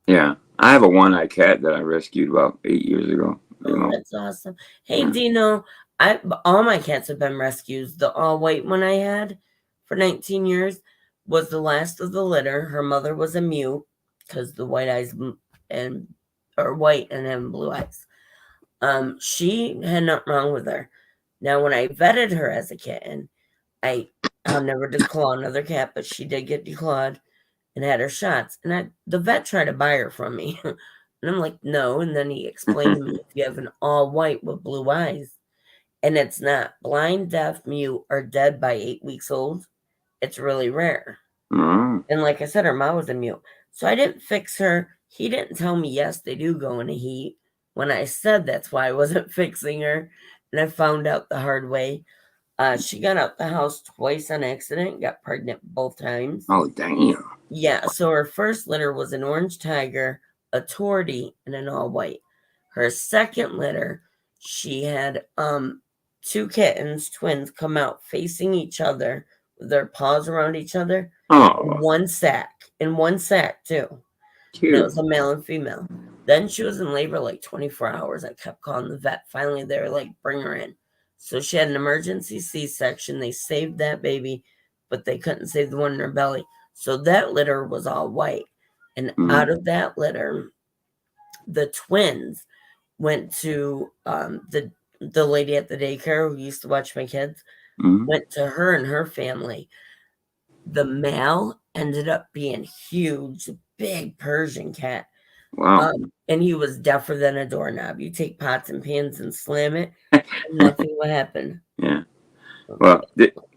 Yeah. I have a one-eyed cat that I rescued about 8 years ago. Oh, that's awesome. Hey, Dino, all my cats have been rescues. The all-white one I had for 19 years was the last of the litter. Her mother was a mute. because the white eyes and or white and having blue eyes. She had nothing wrong with her. Now, when I vetted her as a kitten, I'll never declaw another cat, but she did get declawed and had her shots. And the vet tried to buy her from me. And I'm like, no. And then he explained to me, if you have an all white with blue eyes and it's not blind, deaf, mute, or dead by 8 weeks old, it's really rare. Mm. And like I said, her mom was a mute. So I didn't fix her. He didn't tell me, yes, they do go in a heat. When I said that's why I wasn't fixing her. And I found out the hard way. She got out the house twice on accident, got pregnant both times. Oh, damn. Yeah, so her first litter was an orange tiger, a tortie, and an all white. Her second litter, she had 2 kittens, twins, come out facing each other with their paws around each other in Oh, one sack. In one sack, too. And it cute. was a male and female. Then she was in labor like 24 hours. I kept calling the vet. Finally, they were like, bring her in. So she had an emergency C-section. They saved that baby, but they couldn't save the one in her belly. So that litter was all white. And out of that litter, the twins went to the lady at the daycare who used to watch my kids, went to her and her family. The male ended up being huge, big Persian cat. Wow. And he was deafer than a doorknob. You take pots and pans and slam it, and nothing will happen. Yeah. Well,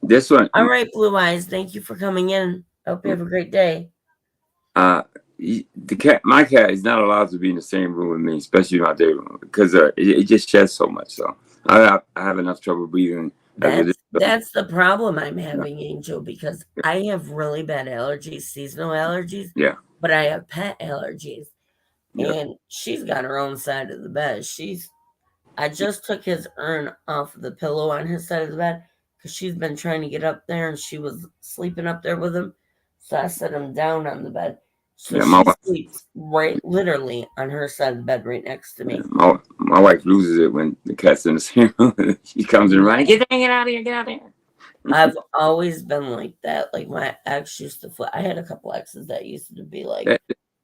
this one. All right, Blue Eyes. Thank you for coming in. I hope you have a great day. My cat is not allowed to be in the same room with me, especially my day room, because it just sheds so much. So I have enough trouble breathing. That's the problem I'm having, Angel, because I have really bad allergies, seasonal allergies. Yeah. But I have pet allergies. Yeah. And she's got her own side of the bed. I just took his urn off of the pillow on his side of the bed because she's been trying to get up there and she was sleeping up there with him. So I set him down on the bed. So she sleeps right literally on her side of the bed right next to me. My wife loses it when the cat's in the same room. She comes in right, get out of here, get out of here. I've always been like that. Like my ex used to flip. I had a couple exes that used to be like,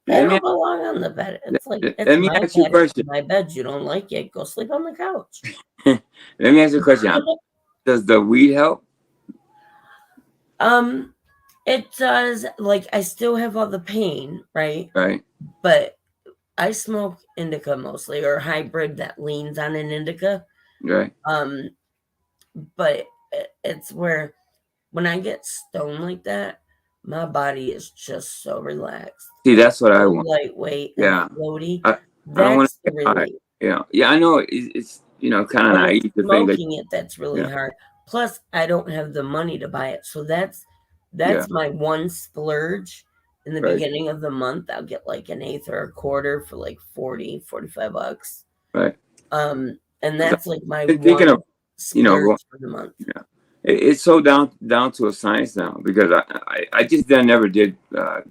they don't belong on the bed. It's like, let me ask you a question. My bed, you don't like it, go sleep on the couch. Let me ask you a question. Does the weed help? It does. Like, I still have all the pain, right? Right. But I smoke indica mostly, or hybrid that leans on an indica. Right. But it's where when I get stoned like that, my body is just so relaxed. See, that's what I want. Lightweight, yeah, and floaty. That's the relief. Yeah. I know it's kind of naive to think that smoking it. That's really hard. Plus, I don't have the money to buy it, so that's my one splurge. In the beginning of the month, I'll get like an eighth or a quarter for like $40-$45. Right. And that's like my thinking one of splurge for the month. Yeah. It's so down to a science now because I just never did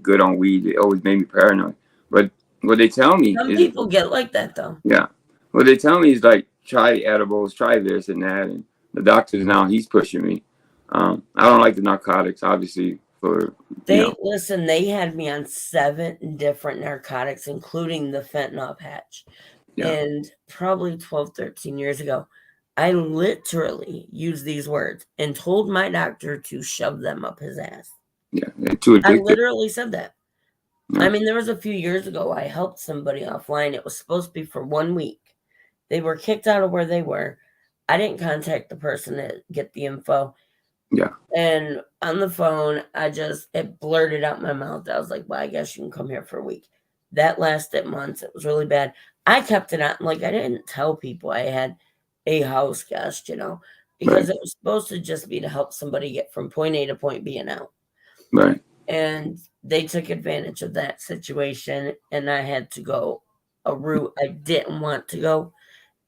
good on weed. It always made me paranoid. But what they tell me Some people get like that though. Yeah. What they tell me is like try edibles, try this and that, and the doctors now he's pushing me. I don't like the narcotics, obviously. Listen, they had me on 7 different narcotics, including the fentanyl patch. Yeah. And probably 12, 13 years ago, I literally used these words and told my doctor to shove them up his ass. Yeah, too addictive. I literally said that. Yeah. I mean, there was a few years ago, I helped somebody offline. It was supposed to be for 1 week. They were kicked out of where they were. I didn't contact the person to get the info. Yeah. And on the phone, it blurted out my mouth. I was like, well, I guess you can come here for a week. That lasted months. It was really bad. I kept it on. Like, I didn't tell people I had a house guest, because it was supposed to just be to help somebody get from point A to point B and out. Right. And they took advantage of that situation, and I had to go a route I didn't want to go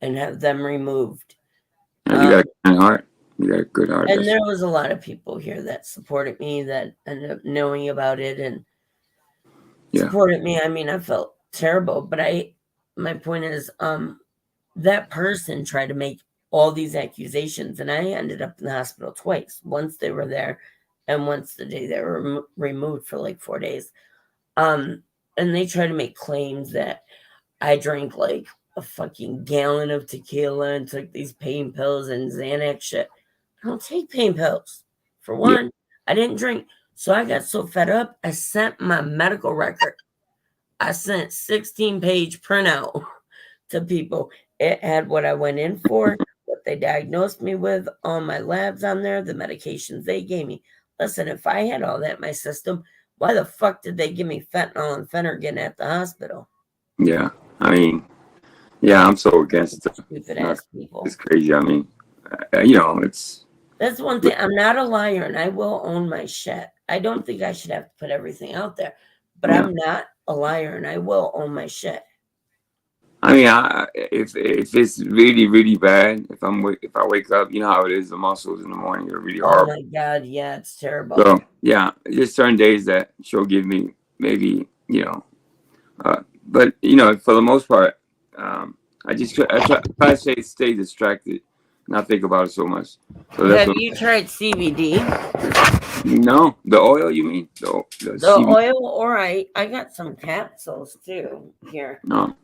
and have them removed. And you got a good heart. You got a good heart. And there was a lot of people here that supported me, that ended up knowing about it and supported me. I mean, I felt terrible, but my point is, that person tried to make all these accusations, and I ended up in the hospital twice. Once they were there, and once the day they were removed for like 4 days. and they try to make claims that I drank like a fucking gallon of tequila and took these pain pills and Xanax shit. I don't take pain pills. For one, I didn't drink. So I got so fed up, I sent my medical record. I sent 16-page printout to people. It had what I went in for, what they diagnosed me with, all my labs on there, the medications they gave me. Listen, if I had all that in my system, why the fuck did they give me fentanyl and Phenergan at the hospital? Yeah. I mean, yeah, I'm so against it. Stupid ass people. It's crazy. I mean, you know, it's. That's one thing. I'm not a liar and I will own my shit. I don't think I should have to put everything out there, but Yeah. I'm not a liar and I will own my shit. I mean, if it's really really bad, if I wake up, you know how it is, the muscles in the morning are really Oh hard. my God, yeah, it's terrible. So yeah, there's certain days that she'll give me maybe, you know, but you know, for the most part, I try to stay distracted, not think about it so much. So that's Have you tried CBD? no, the oil you mean? The The CBD? oil, or I got some capsules too here. No.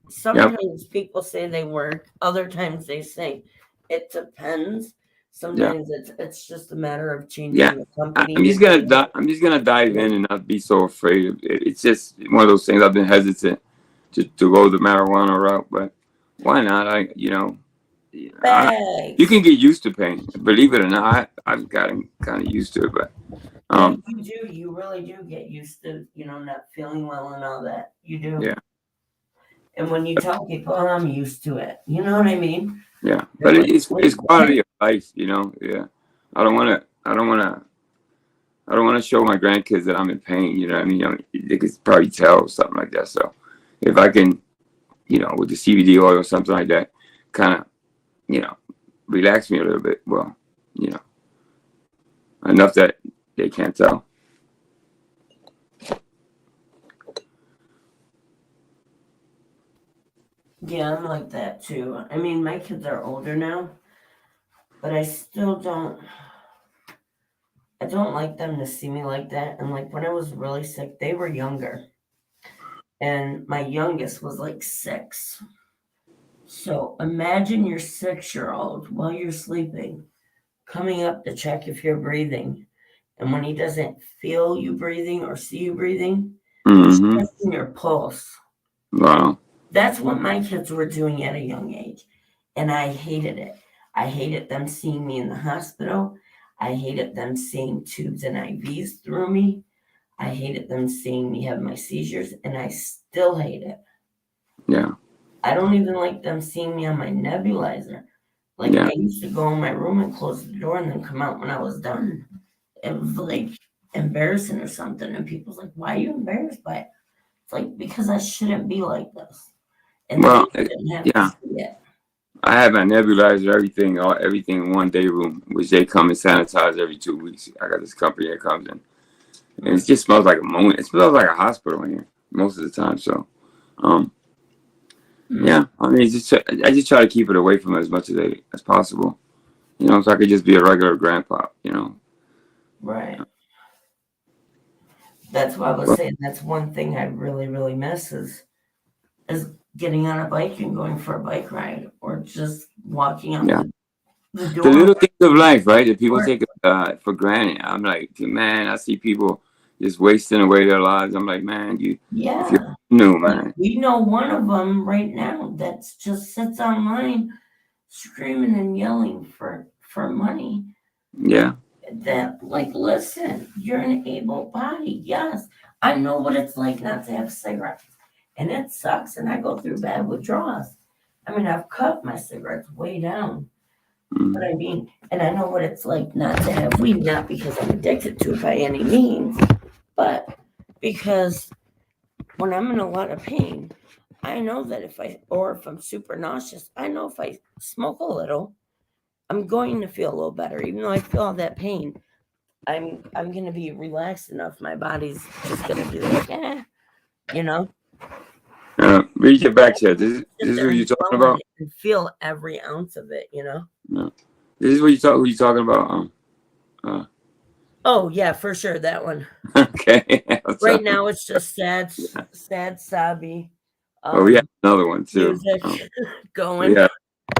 Sometimes people say they work, other times they say it depends. Sometimes it's just a matter of changing Yeah. the company. I'm just gonna dive in and not be so afraid of it. It's just one of those things. I've been hesitant to go the marijuana route, but why not? You can get used to pain. Believe it or not, I've gotten kind of used to it, but you really do get used to, not feeling well and all that. You do. Yeah. And when you tell people, oh, I'm used to it, you know what I mean? Yeah, but it's quality of life, Yeah, I don't want to show my grandkids that I'm in pain. You know what I mean? They could probably tell or something like that. So if I can, with the CBD oil or something like that, kind of, relax me a little bit. Well, enough that they can't tell. Yeah, I'm like that too. I mean, my kids are older now, but I still don't like them to see me like that. And like when I was really sick, they were younger. And my youngest was like 6. So imagine your 6-year-old while you're sleeping coming up to check if you're breathing. And when he doesn't feel you breathing or see you breathing, he's checking your pulse. Wow. That's what my kids were doing at a young age. And I hated it. I hated them seeing me in the hospital. I hated them seeing tubes and IVs through me. I hated them seeing me have my seizures, and I still hate it. Yeah. I don't even like them seeing me on my nebulizer. Like, I used to go in my room and close the door and then come out when I was done. It was like embarrassing or something. And people's like, why are you embarrassed by it? It's like, because I shouldn't be like this. And well, they didn't have to see it. I have my nebulizer, everything in one day room, which they come and sanitize every 2 weeks. I got this company that comes in. And it just smells like ammonia. It smells like a hospital in here most of the time. So, yeah. I mean, I just try to keep it away from it as much as possible. So I could just be a regular grandpa. Right. That's why I was saying that's one thing I really, really miss is getting on a bike and going for a bike ride, or just walking out the door. The little things of life, right? That people take for granted. I'm like, man, I see people just wasting away their lives. I'm like, man, if you're new, man. We know one of them right now that just sits online screaming and yelling for money. Yeah. That, like, listen, you're an able body. Yes, I know what it's like not to have cigarettes. And it sucks, and I go through bad withdrawals. I mean, I've cut my cigarettes way down. But I mean, and I know what it's like not to have weed, not because I'm addicted to it by any means, but because when I'm in a lot of pain, I know that if I'm super nauseous, I know if I smoke a little, I'm going to feel a little better. Even though I feel all that pain, I'm going to be relaxed enough. My body's just going to be like, Read your back here. This is what you're talking about. And feel every ounce of it, No. This is what who you talking about. Oh yeah, for sure that one. Okay. Right now it's just sad, sad, sobby Well, we have another one too. music We going. have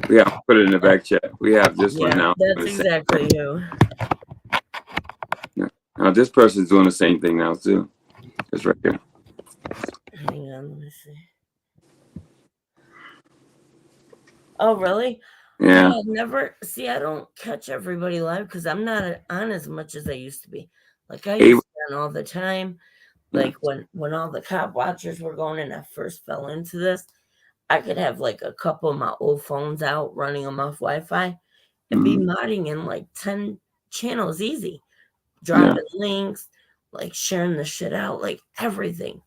we have put it in the back chat. We have this one Yeah, now. that's exactly who. Now this person's doing the same thing now too. It's right here. Hang on, let me see. Oh, really? Yeah. I've never see. I don't catch everybody live because I'm not on as much as I used to be. Like I used to be on all the time. Like when all the cop watchers were going and I first fell into this, I could have like a couple of my old phones out running them off Wi-Fi and be modding in like 10 channels easy, dropping links, like sharing the shit out, like everything.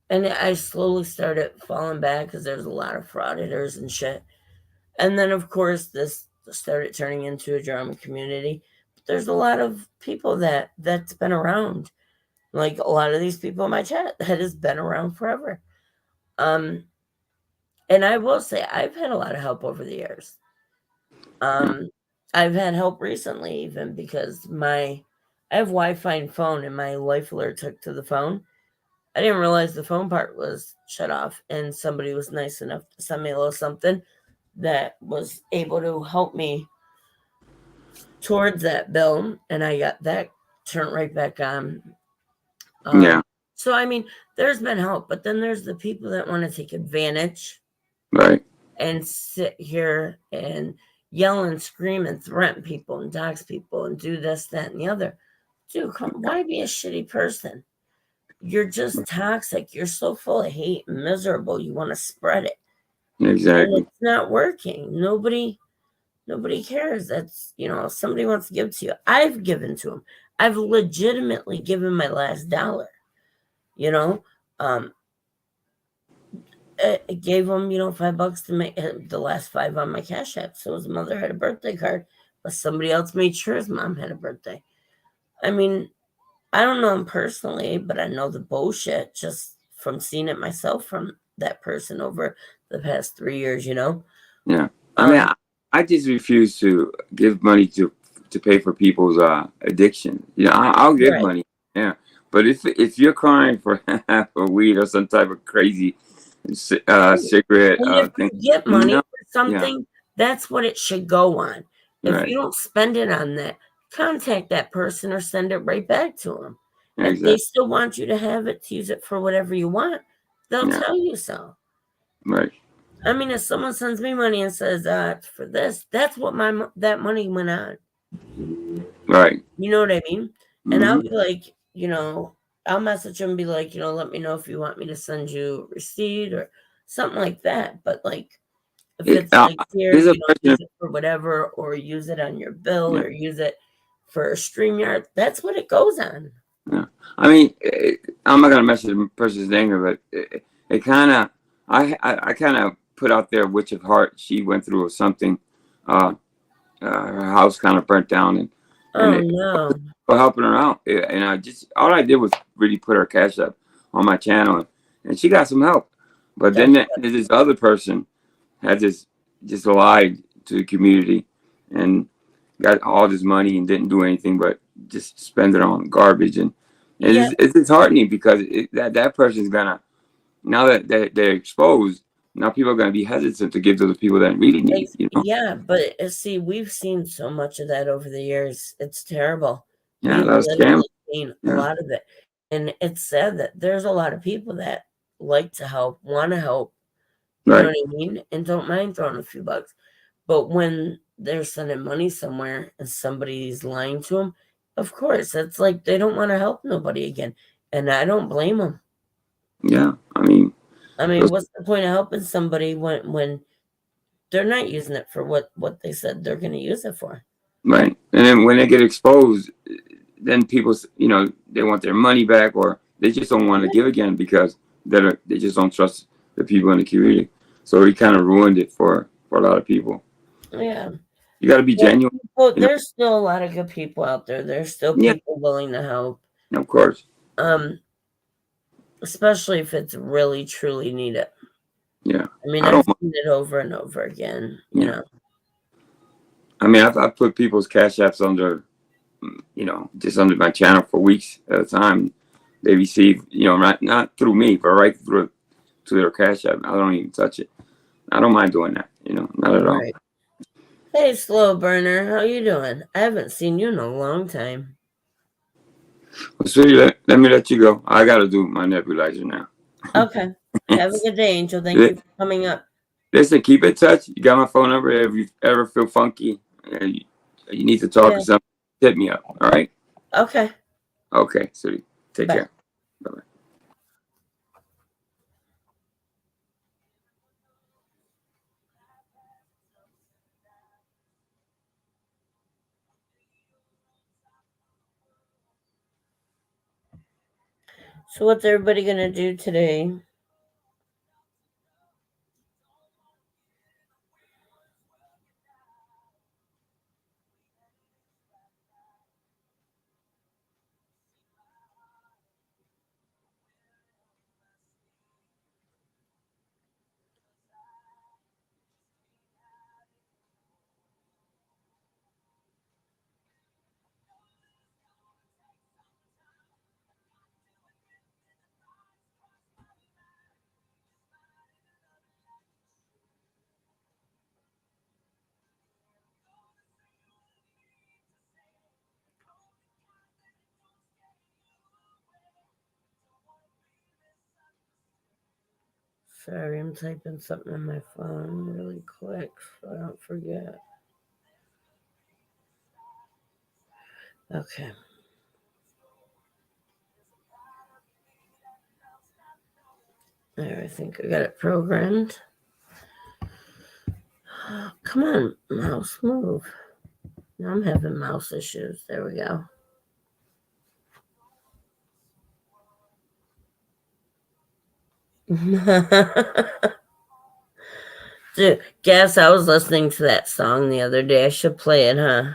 And I slowly started falling back because there's a lot of frauditors and shit. And then, of course, this started turning into a drama community. But there's a lot of people that's been around. Like a lot of these people in my chat that has been around forever. And I will say I've had a lot of help over the years. I've had help recently even because I have Wi-Fi and phone and my life alert took to the phone. I didn't realize the phone part was shut off, and somebody was nice enough to send me a little something that was able to help me towards that bill, and I got that turned right back on. So I mean, there's been help, but then there's the people that want to take advantage, Right. and sit here and yell and scream and threaten people and dox people and do this, that, and the other. Dude, why be a shitty person? You're just toxic. You're so full of hate and miserable. You want to spread it. Exactly. And it's not working. Nobody cares. That's, if somebody wants to give to you. I've given to them. I've legitimately given my last dollar. I gave them, $5 to make the last 5 on my Cash App. So his mother had a birthday card, but somebody else made sure his mom had a birthday. I mean, I don't know him personally, but I know the bullshit just from seeing it myself from that person over the past 3 years, Yeah. I mean, I just refuse to give money to pay for people's addiction. I'll give money. Yeah. But if you're crying for weed or some type of crazy cigarette and if thing, you get money for something, that's what it should go on. If you don't spend it on that, contact that person or send it right back to them. If they still want you to have it, to use it for whatever you want, they'll tell you so. Right. I mean, if someone sends me money and says for this, that's what that money went on. Right. You know what I mean? And I'll be like, I'll message them and be like, let me know if you want me to send you a receipt or something like that. But like, if it's like here, use it for whatever, or use it on your bill, or use it for a StreamYard, that's what it goes on. Yeah. I mean, I'm not gonna mention the person's name, but it kind of, I kind of put out there Witch of Heart. She went through something. Her house kind of burnt down, no. For helping her out. And all I did was really put her Cash App on my channel, and she got some help. But then this other person had just lied to the community and got all this money and didn't do anything but just spend it on garbage. And it's disheartening because that person's gonna, now that they're exposed, now people are gonna be hesitant to give to the people that really need. Yeah, but see, we've seen so much of that over the years. It's terrible. Yeah, that's scam. Seen a lot of it, and it's sad that there's a lot of people that like to help, want to help. You know what I mean? And don't mind throwing a few bucks. But when they're sending money somewhere and somebody's lying to them, of course, it's like they don't want to help nobody again. And I don't blame them. Yeah, I mean, what's the point of helping somebody when they're not using it for what they said they're going to use it for? Right. And then when they get exposed, then people, they want their money back, or they just don't want to give again because they just don't trust the people in the community. So he kind of ruined it for a lot of people. Yeah. You got to be genuine. There's still a lot of good people out there. There's still people willing to help. Of course. Especially if it's really, truly needed. Yeah. I mean, I've seen it over and over again, you know. I mean, I've put people's Cash Apps under just under my channel for weeks at a time. They receive, not through me, but right through to their Cash App. I don't even touch it. I don't mind doing that, not at all. Right. Hey, Slow Burner, how you doing? I haven't seen you in a long time. Well, sweetie, let me let you go. I got to do my nebulizer now. Okay. Have a good day, Angel. Thank you for coming up. Listen, keep in touch. You got my phone number. If you ever feel funky and you need to talk or something, hit me up. All right? Okay. Okay, sweetie. Take care. Bye-bye. So what's everybody going to do today? Sorry, I'm typing something on my phone really quick so I don't forget. Okay. There, I think I got it programmed. Oh, come on, mouse, move. Now I'm having mouse issues. There we go. Dude, guess I was listening to that song the other day. I should play it, huh?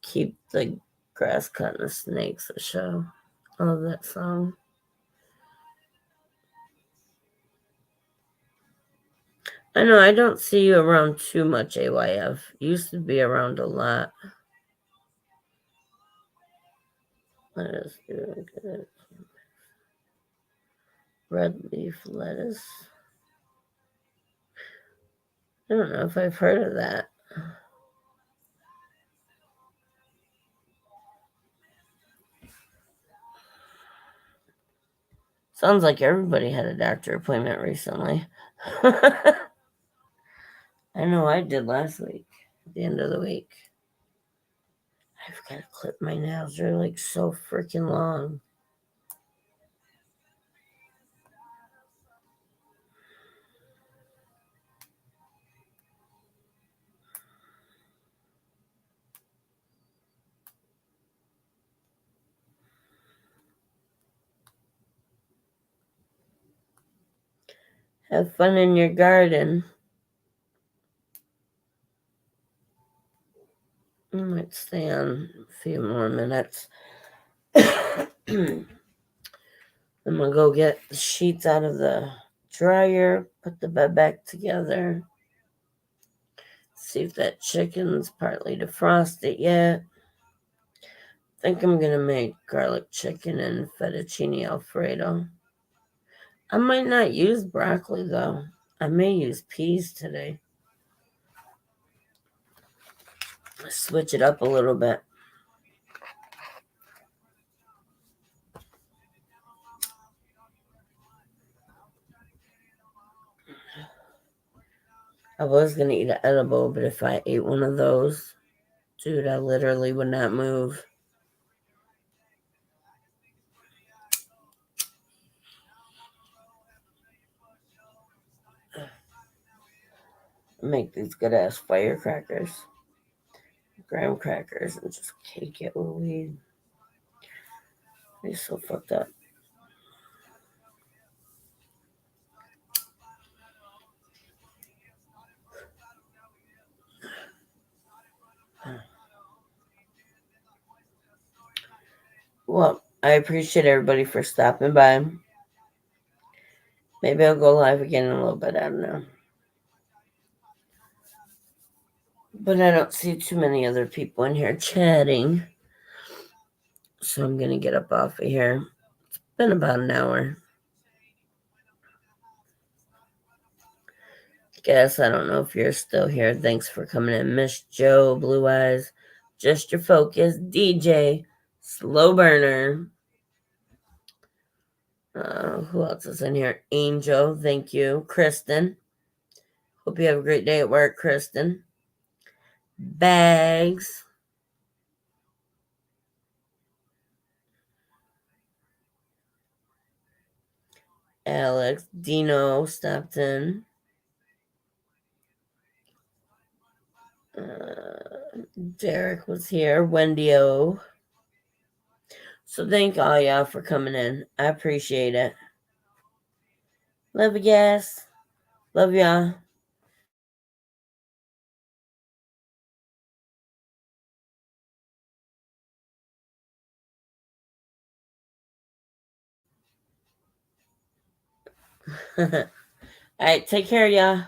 Keep the grass cutting the snakes a show. I love that song. I know I don't see you around too much, AYF. You used to be around a lot. Let us do good. Red leaf lettuce. I don't know if I've heard of that. Sounds like everybody had a doctor appointment recently. I know I did last week, at the end of the week. I've got to clip my nails. They're like so freaking long. Have fun in your garden. I might stay on a few more minutes. I'm going to go get the sheets out of the dryer, put the bed back together, see if that chicken's partly defrosted yet. I think I'm going to make garlic chicken and fettuccine Alfredo. I might not use broccoli, though. I may use peas today. Switch it up a little bit. I was going to eat an edible, but if I ate one of those, dude, I literally would not move. Make these good ass firecrackers, graham crackers, and just cake it with weed. They're so fucked up. Well, I appreciate everybody for stopping by. Maybe I'll go live again in a little bit. I don't know. But I don't see too many other people in here chatting. So I'm going to get up off of here. It's been about an hour. Guess I don't know if you're still here. Thanks for coming in. Miss Joe, Blue Eyes, Just Your Focus, DJ, Slow Burner. Who else is in here? Angel, thank you. Kristen. Hope you have a great day at work, Kristen. Bags. Alex, Dino stopped in. Derek was here. Wendy O. So thank all y'all for coming in. I appreciate it. Love you guys. Love y'all. All right, take care, y'all.